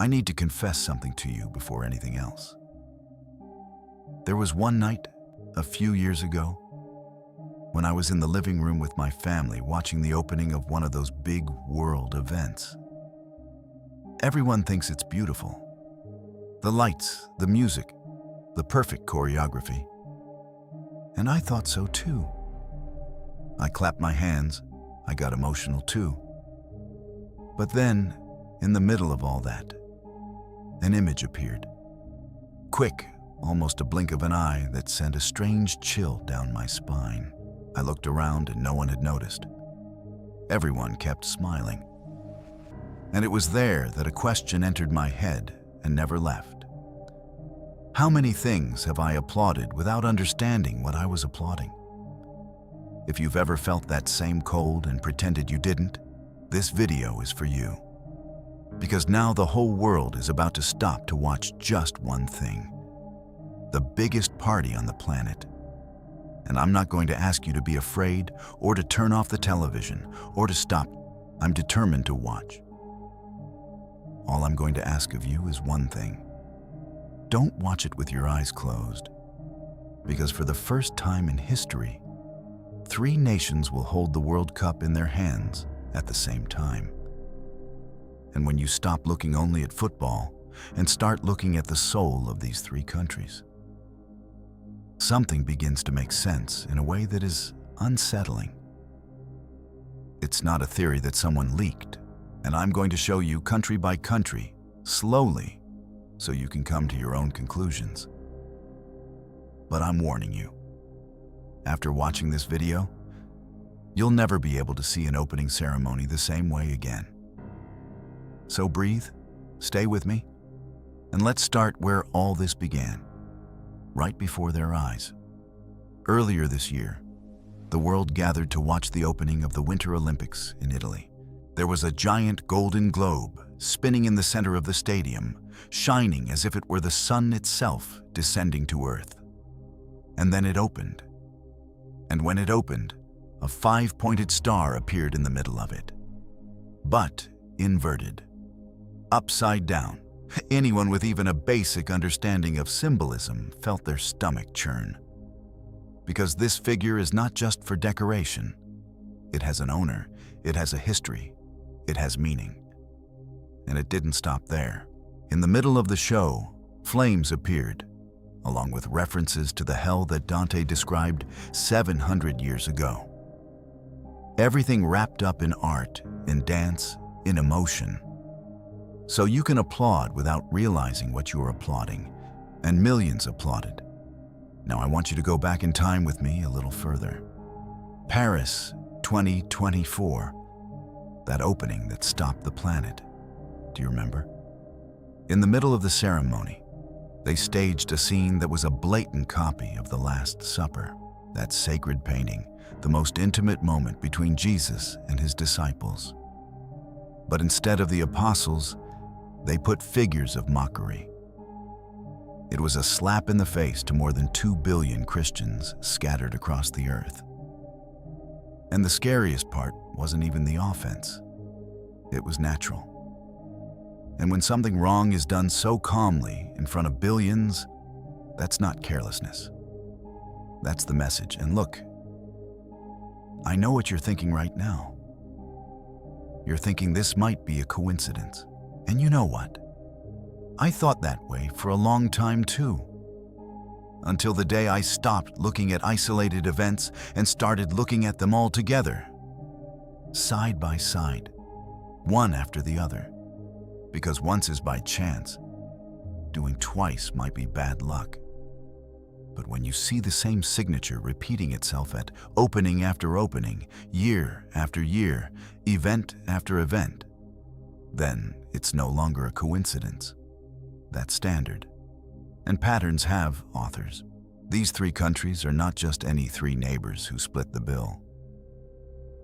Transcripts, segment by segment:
I need to confess something to you before anything else. There was one night, a few years ago, when I was in the living room with my family watching the opening of one of those big world events. Everyone thinks it's beautiful. The lights, the music, the perfect choreography. And I thought so too. I clapped my hands, I got emotional too. But then, in the middle of all that, an image appeared. Quick, almost a blink of an eye that sent a strange chill down my spine. I looked around and no one had noticed. Everyone kept smiling. And it was there that a question entered my head and never left. How many things have I applauded without understanding what I was applauding? If you've ever felt that same cold and pretended you didn't, this video is for you. Because now the whole world is about to stop to watch just one thing. The biggest party on the planet. And I'm not going to ask you to be afraid or to turn off the television or to stop. I'm determined to watch. All I'm going to ask of you is one thing. Don't watch it with your eyes closed. Because for the first time in history, 3 nations will hold the World Cup in their hands at the same time. And when you stop looking only at football and start looking at the soul of these 3 countries, something begins to make sense in a way that is unsettling. It's not a theory that someone leaked, and I'm going to show you country by country, slowly, so you can come to your own conclusions. But I'm warning you, after watching this video, you'll never be able to see an opening ceremony the same way again. So breathe, stay with me, and let's start where all this began. Right before their eyes. Earlier this year, the world gathered to watch the opening of the Winter Olympics in Italy. There was a giant golden globe spinning in the center of the stadium, shining as if it were the sun itself descending to Earth. And then it opened. And when it opened, a 5-pointed star appeared in the middle of it. But inverted. Upside down. Anyone with even a basic understanding of symbolism felt their stomach churn. Because this figure is not just for decoration. It has an owner, it has a history, it has meaning. And it didn't stop there. In the middle of the show, flames appeared, along with references to the hell that Dante described 700 years ago. Everything wrapped up in art, in dance, in emotion. So you can applaud without realizing what you are applauding, and millions applauded. Now I want you to go back in time with me a little further. Paris, 2024. That opening that stopped the planet. Do you remember? In the middle of the ceremony, they staged a scene that was a blatant copy of the Last Supper, that sacred painting, the most intimate moment between Jesus and his disciples. But instead of the apostles, they put figures of mockery. It was a slap in the face to more than 2 billion Christians scattered across the earth. And the scariest part wasn't even the offense. It was natural. And when something wrong is done so calmly in front of billions, that's not carelessness. That's the message. And look, I know what you're thinking right now. You're thinking this might be a coincidence. And you know what? I thought that way for a long time too. Until the day I stopped looking at isolated events and started looking at them all together, side by side, one after the other. Because once is by chance, doing twice might be bad luck. But when you see the same signature repeating itself at opening after opening, year after year, event after event, then it's no longer a coincidence. That's standard. And patterns have authors. These 3 countries are not just any 3 neighbors who split the bill.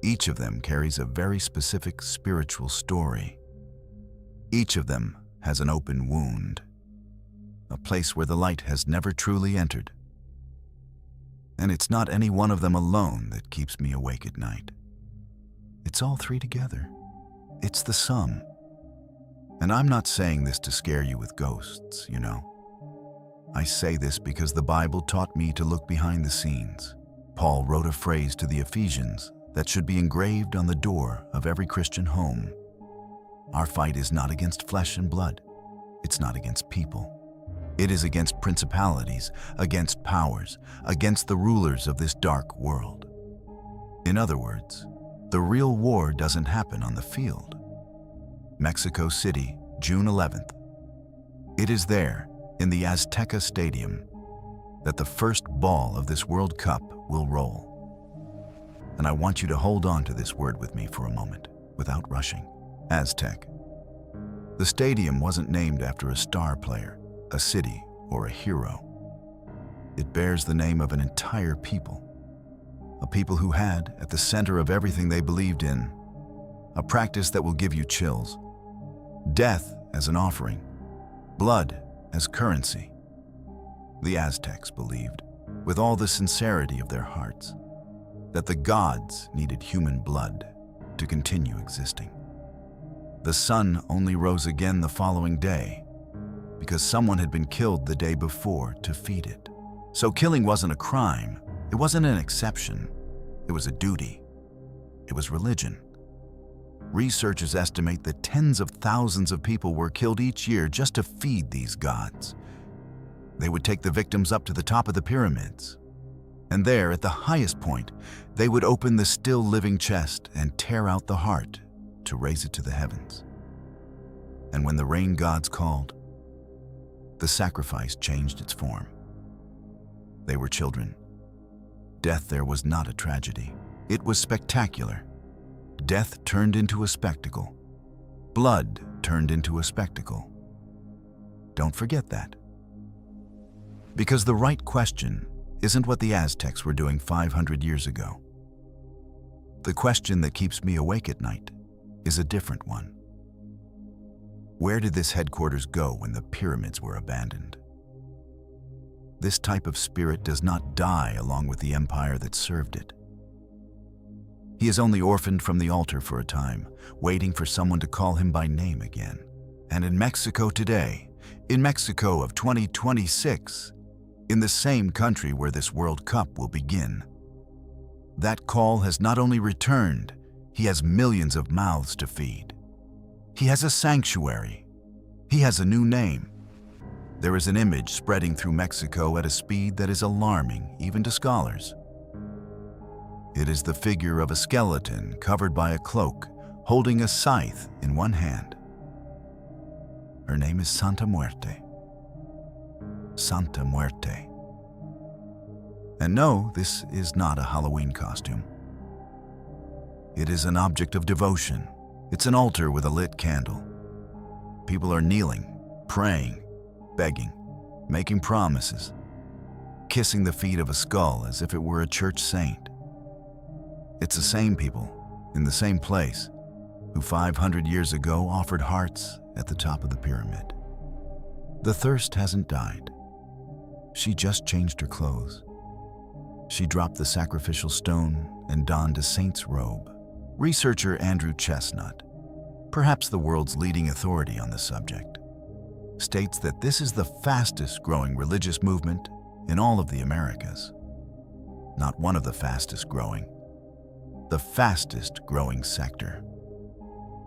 Each of them carries a very specific spiritual story. Each of them has an open wound, a place where the light has never truly entered. And it's not any one of them alone that keeps me awake at night. It's all 3 together. It's the sum. And I'm not saying this to scare you with ghosts, you know. I say this because the Bible taught me to look behind the scenes. Paul wrote a phrase to the Ephesians that should be engraved on the door of every Christian home. Our fight is not against flesh and blood. It's not against people. It is against principalities, against powers, against the rulers of this dark world. In other words, the real war doesn't happen on the field. Mexico City, June 11th. It is there, in the Azteca Stadium, that the first ball of this World Cup will roll. And I want you to hold on to this word with me for a moment, without rushing. Aztec. The stadium wasn't named after a star player, a city, or a hero. It bears the name of an entire people. A people who had, at the center of everything they believed in, a practice that will give you chills. Death as an offering, blood as currency. The Aztecs believed, with all the sincerity of their hearts, that the gods needed human blood to continue existing. The sun only rose again the following day because someone had been killed the day before to feed it. So killing wasn't a crime. It wasn't an exception. It was a duty. It was religion. Researchers estimate that tens of thousands of people were killed each year just to feed these gods. They would take the victims up to the top of the pyramids, and there, at the highest point, they would open the still living chest and tear out the heart to raise it to the heavens. And when the rain gods called, the sacrifice changed its form. They were children. Death there was not a tragedy. It was spectacular. Death turned into a spectacle. Blood turned into a spectacle. Don't forget that. Because the right question isn't what the Aztecs were doing 500 years ago. The question that keeps me awake at night is a different one. Where did this headquarters go when the pyramids were abandoned? This type of spirit does not die along with the empire that served it. He is only orphaned from the altar for a time, waiting for someone to call him by name again. And in Mexico today, in Mexico of 2026, in the same country where this World Cup will begin, that call has not only returned, he has millions of mouths to feed. He has a sanctuary. He has a new name. There is an image spreading through Mexico at a speed that is alarming even to scholars. It is the figure of a skeleton covered by a cloak, holding a scythe in one hand. Her name is Santa Muerte. Santa Muerte. And no, this is not a Halloween costume. It is an object of devotion. It's an altar with a lit candle. People are kneeling, praying, begging, making promises, kissing the feet of a skull as if it were a church saint. It's the same people, in the same place, who 500 years ago offered hearts at the top of the pyramid. The thirst hasn't died. She just changed her clothes. She dropped the sacrificial stone and donned a saint's robe. Researcher Andrew Chestnut, perhaps the world's leading authority on the subject, states that this is the fastest growing religious movement in all of the Americas. Not one of the fastest growing, the fastest growing sector.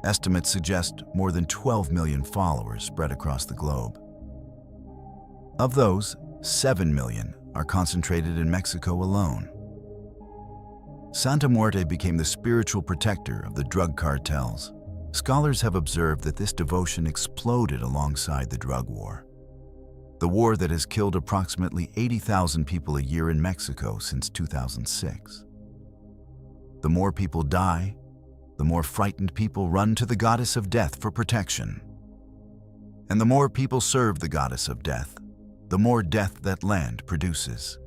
Estimates suggest more than 12 million followers spread across the globe. Of those, 7 million are concentrated in Mexico alone. Santa Muerte became the spiritual protector of the drug cartels. Scholars have observed that this devotion exploded alongside the drug war, the war that has killed approximately 80,000 people a year in Mexico since 2006. The more people die, the more frightened people run to the goddess of death for protection. And the more people serve the goddess of death, the more death that land produces.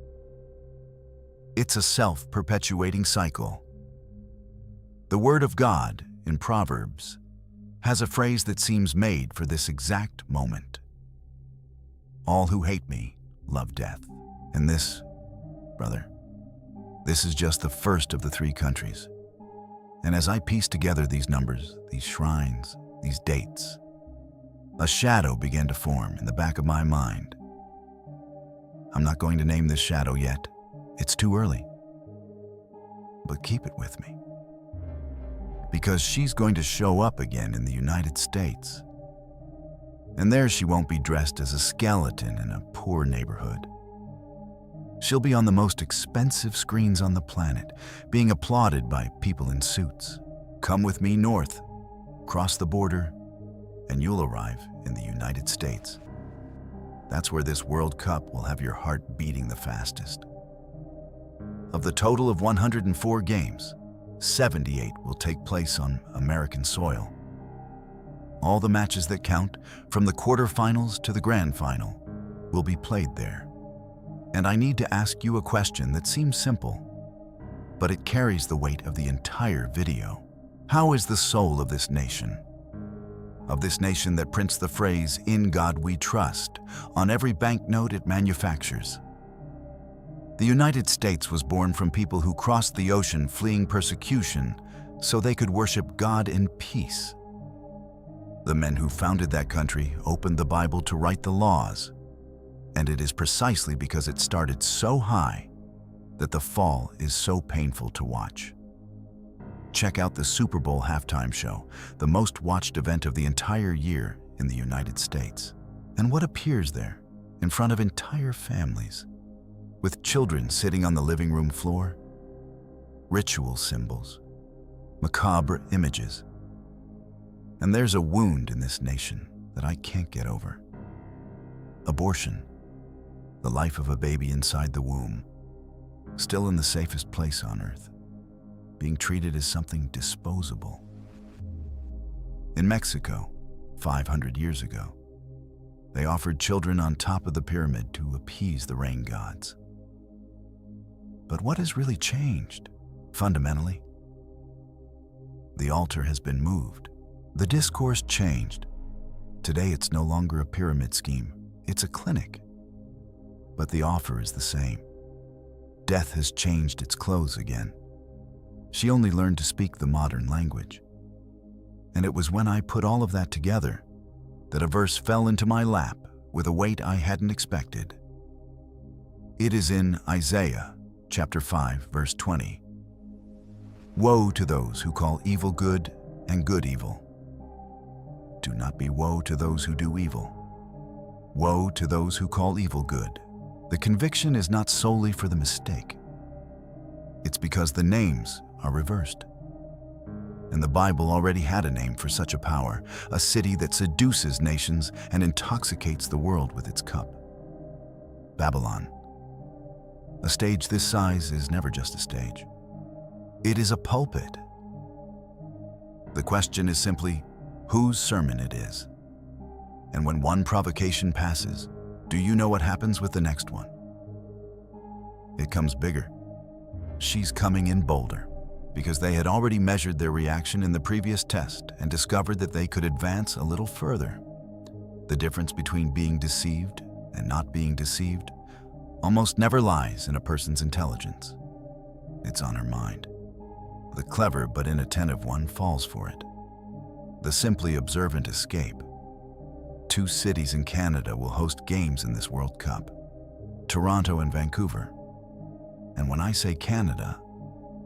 It's a self-perpetuating cycle. The Word of God, in Proverbs, has a phrase that seems made for this exact moment. All who hate me love death. And this, brother, this is just the first of the 3 countries. And as I piece together these numbers, these shrines, these dates, a shadow began to form in the back of my mind. I'm not going to name this shadow yet. It's too early. But keep it with me. Because she's going to show up again in the United States. And there she won't be dressed as a skeleton in a poor neighborhood. She'll be on the most expensive screens on the planet, being applauded by people in suits. Come with me north, cross the border, and you'll arrive in the United States. That's where this World Cup will have your heart beating the fastest. Of the total of 104 games, 78 will take place on American soil. All the matches that count, from the quarterfinals to the grand final, will be played there. And I need to ask you a question that seems simple, but it carries the weight of the entire video. How is the soul of this nation? Of this nation that prints the phrase, "In God we trust," on every banknote it manufactures. The United States was born from people who crossed the ocean fleeing persecution so they could worship God in peace. The men who founded that country opened the Bible to write the laws, and it is precisely because it started so high that the fall is so painful to watch. Check out the Super Bowl halftime show, the most watched event of the entire year in the United States. And what appears there, in front of entire families, with children sitting on the living room floor? Ritual symbols, macabre images. And there's a wound in this nation that I can't get over. Abortion, the life of a baby inside the womb, still in the safest place on earth, being treated as something disposable. In Mexico, 500 years ago, they offered children on top of the pyramid to appease the rain gods. But what has really changed, fundamentally? The altar has been moved. The discourse changed. Today it's no longer a pyramid scheme, it's a clinic. But the offer is the same. Death has changed its clothes again. She only learned to speak the modern language. And it was when I put all of that together that a verse fell into my lap with a weight I hadn't expected. It is in Isaiah chapter 5, verse 20. Woe to those who call evil good and good evil. Do not be woe to those who do evil. Woe to those who call evil good. The conviction is not solely for the mistake. It's because the names are reversed. And the Bible already had a name for such a power, a city that seduces nations and intoxicates the world with its cup. Babylon. A stage this size is never just a stage. It is a pulpit. The question is simply whose sermon it is. And when one provocation passes, do you know what happens with the next one? It comes bigger. She's coming in bolder, because they had already measured their reaction in the previous test and discovered that they could advance a little further. The difference between being deceived and not being deceived almost never lies in a person's intelligence. It's on her mind. The clever but inattentive one falls for it. The simply observant escape. 2 cities in Canada will host games in this World Cup, Toronto and Vancouver. And when I say Canada,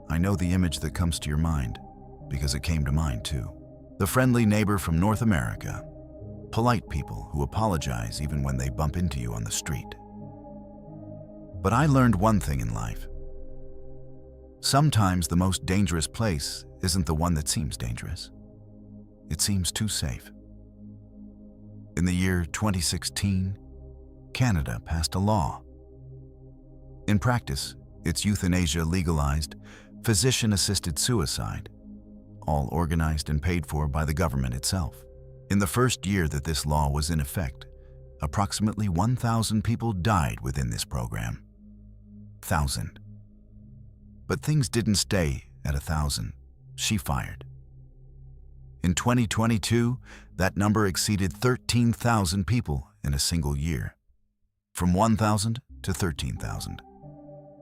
I know the image that comes to your mind, because it came to mine too. The friendly neighbor from North America. Polite people who apologize even when they bump into you on the street. But I learned one thing in life. Sometimes the most dangerous place isn't the one that seems dangerous. It seems too safe. In the year 2016, Canada passed a law. In practice, its euthanasia legalized physician-assisted suicide, all organized and paid for by the government itself. In the first year that this law was in effect, approximately 1,000 people died within this program. 1,000. But things didn't stay at 1,000. She fired. In 2022, that number exceeded 13,000 people in a single year, from 1,000 to 13,000.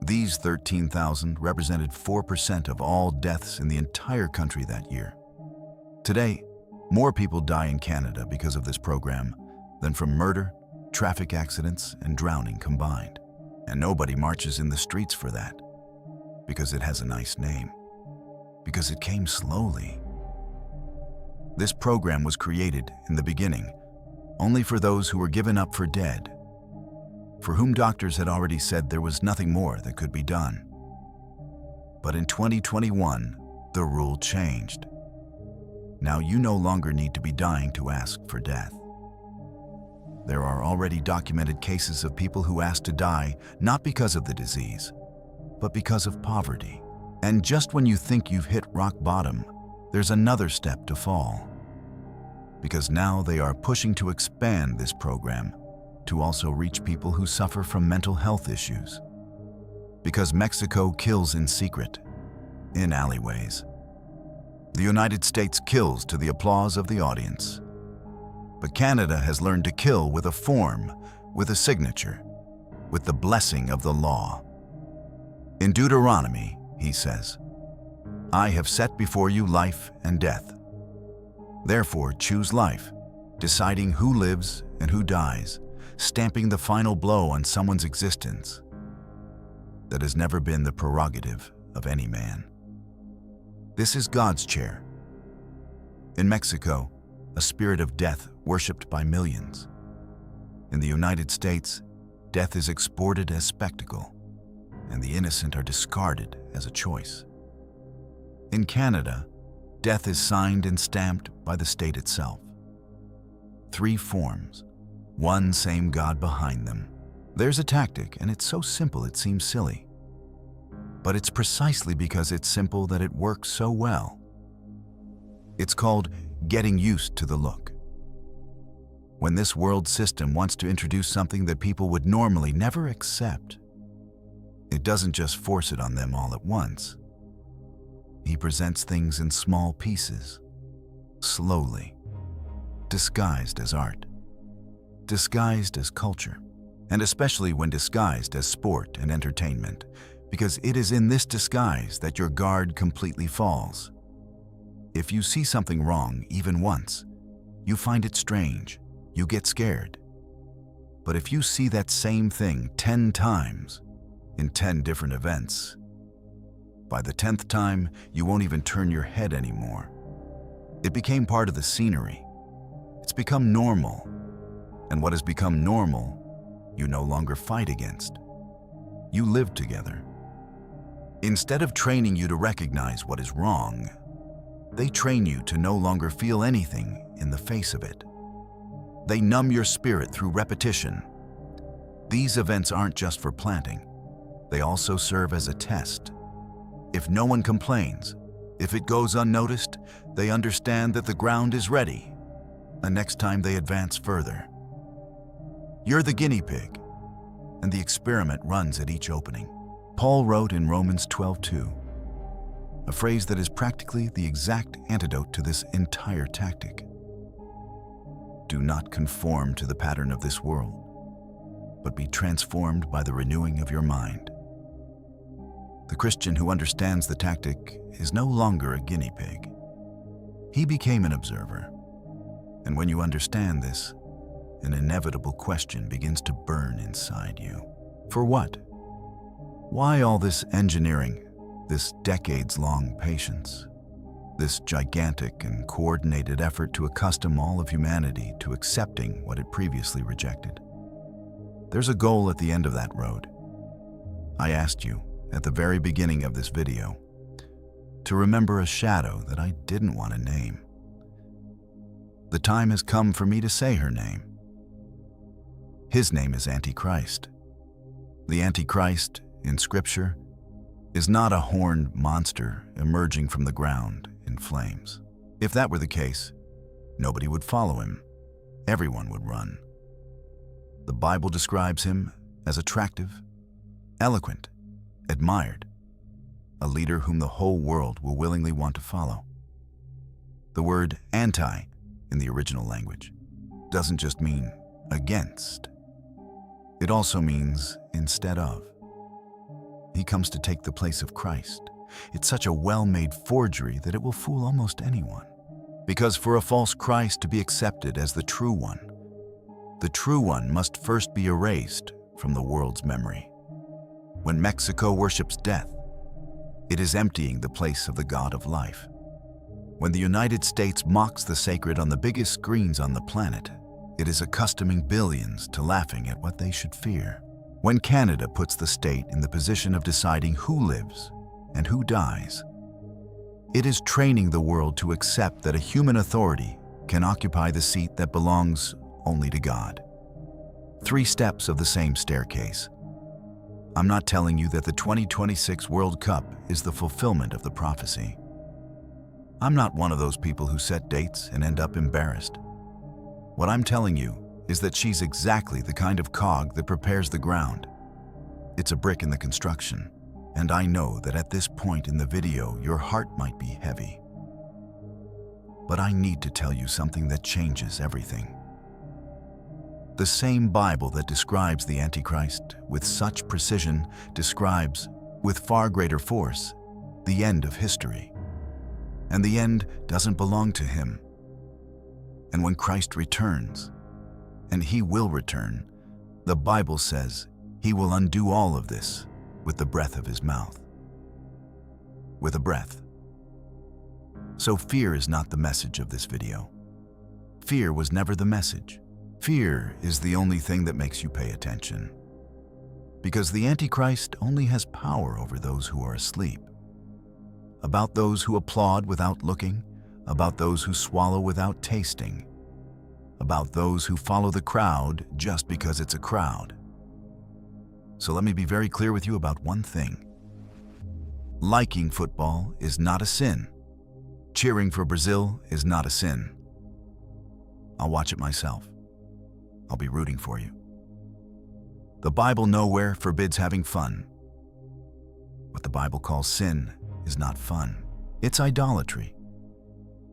These 13,000 represented 4% of all deaths in the entire country that year. Today, More people die in Canada because of this program than from murder, traffic accidents, and drowning combined. And nobody marches in the streets for that, because it has a nice name, because it came slowly. This program was created in the beginning only for those who were given up for dead, for whom doctors had already said there was nothing more that could be done. But in 2021, the rule changed. Now you no longer need to be dying to ask for death. There are already documented cases of people who asked to die not because of the disease, but because of poverty. And just when you think you've hit rock bottom, there's another step to fall. Because now they are pushing to expand this program to also reach people who suffer from mental health issues. Because Mexico kills in secret, in alleyways. The United States kills to the applause of the audience. But Canada has learned to kill with a form, with a signature, with the blessing of the law. In Deuteronomy, he says, "I have set before you life and death. Therefore choose life, deciding who lives and who dies, stamping the final blow on someone's existence that has never been the prerogative of any man." This is God's chair. In Mexico, a spirit of death worshipped by millions. In the United States, death is exported as spectacle, and the innocent are discarded as a choice. In Canada, death is signed and stamped by the state itself. 3 forms, one same God behind them. There's a tactic, and it's so simple it seems silly. But it's precisely because it's simple that it works so well. It's called getting used to the look. When this world system wants to introduce something that people would normally never accept, it doesn't just force it on them all at once. He presents things in small pieces, slowly, disguised as art, disguised as culture, and especially when disguised as sport and entertainment, because it is in this disguise that your guard completely falls. If you see something wrong even once, you find it strange, you get scared. But if you see that same thing 10 times, in 10 different events, by the 10th time, you won't even turn your head anymore. It became part of the scenery. It's become normal. And what has become normal, you no longer fight against. You live together. Instead of training you to recognize what is wrong, they train you to no longer feel anything in the face of it. They numb your spirit through repetition. These events aren't just for planting. They also serve as a test. If no one complains, if it goes unnoticed, they understand that the ground is ready, and next time they advance further. You're the guinea pig, and the experiment runs at each opening. Paul wrote in Romans 12:2, a phrase that is practically the exact antidote to this entire tactic. Do not conform to the pattern of this world, but be transformed by the renewing of your mind. The Christian who understands the tactic is no longer a guinea pig. He became an observer. And when you understand this, an inevitable question begins to burn inside you. For what? Why all this engineering, this decades-long patience, this gigantic and coordinated effort to accustom all of humanity to accepting what it previously rejected? There's a goal at the end of that road. I asked you, at the very beginning of this video, to remember a shadow that I didn't want to name. The time has come for me to say her name. His name is Antichrist. The Antichrist, in Scripture, is not a horned monster emerging from the ground in flames. If that were the case, nobody would follow him. Everyone would run. The Bible describes him as attractive, eloquent, admired, a leader whom the whole world will willingly want to follow. The word anti in the original language doesn't just mean against. It also means instead of. He comes to take the place of Christ. It's such a well-made forgery that it will fool almost anyone. Because for a false Christ to be accepted as the true one must first be erased from the world's memory. When Mexico worships death, it is emptying the place of the God of life. When the United States mocks the sacred on the biggest screens on the planet, it is accustoming billions to laughing at what they should fear. When Canada puts the state in the position of deciding who lives and who dies, it is training the world to accept that a human authority can occupy the seat that belongs only to God. 3 steps of the same staircase. I'm not telling you that the 2026 World Cup is the fulfillment of the prophecy. I'm not one of those people who set dates and end up embarrassed. What I'm telling you is that she's exactly the kind of cog that prepares the ground. It's a brick in the construction, and I know that at this point in the video your heart might be heavy. But I need to tell you something that changes everything. The same Bible that describes the Antichrist with such precision describes, with far greater force, the end of history. And the end doesn't belong to him. And when Christ returns, and he will return, the Bible says he will undo all of this with the breath of his mouth. With a breath. So fear is not the message of this video. Fear was never the message. Fear is the only thing that makes you pay attention. Because the Antichrist only has power over those who are asleep. About those who applaud without looking, about those who swallow without tasting, about those who follow the crowd just because it's a crowd. So let me be very clear with you about one thing. Liking football is not a sin. Cheering for Brazil is not a sin. I'll watch it myself. I'll be rooting for you. The Bible nowhere forbids having fun. What the Bible calls sin is not fun. It's idolatry.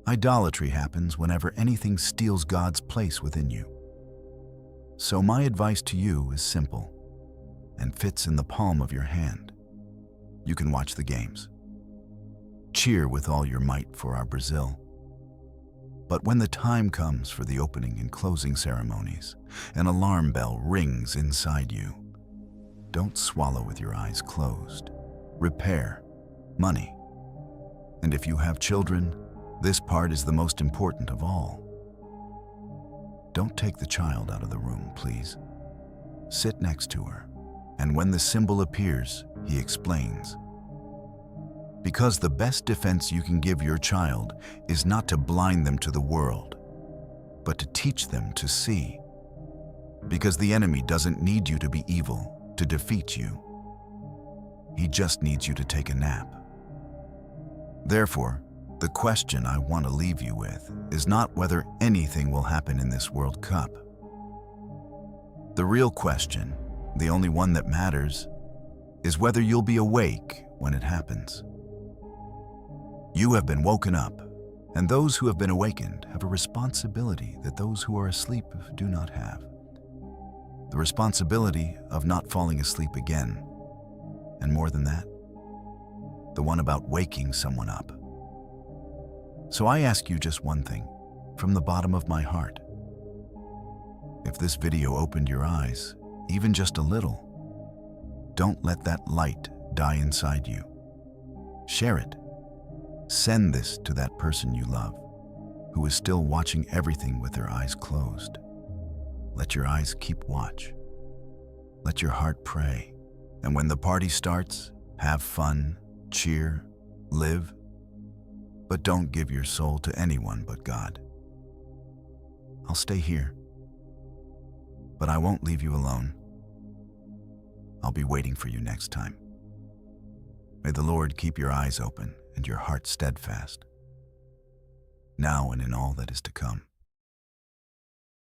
Idolatry happens whenever anything steals God's place within you. So my advice to you is simple and fits in the palm of your hand. You can watch the games. Cheer with all your might for our Brazil. But when the time comes for the opening and closing ceremonies, an alarm bell rings inside you. Don't swallow with your eyes closed. Repair. Money. And if you have children, this part is the most important of all. Don't take the child out of the room, please. Sit next to her, and when the symbol appears, he explains. Because the best defense you can give your child is not to blind them to the world, but to teach them to see. Because the enemy doesn't need you to be evil to defeat you. He just needs you to take a nap. Therefore, the question I want to leave you with is not whether anything will happen in this World Cup. The real question, the only one that matters, is whether you'll be awake when it happens. You have been woken up, and those who have been awakened have a responsibility that those who are asleep do not have. The responsibility of not falling asleep again, and more than that, the one about waking someone up. So I ask you just one thing, from the bottom of my heart. If this video opened your eyes, even just a little, don't let that light die inside you. Share it. Send this to that person you love, who is still watching everything with their eyes closed. Let your eyes keep watch. Let your heart pray. And when the party starts, have fun, cheer, live, but don't give your soul to anyone but God. I'll stay here, but I won't leave you alone. I'll be waiting for you next time. May the Lord keep your eyes open and your heart steadfast, now and in all that is to come.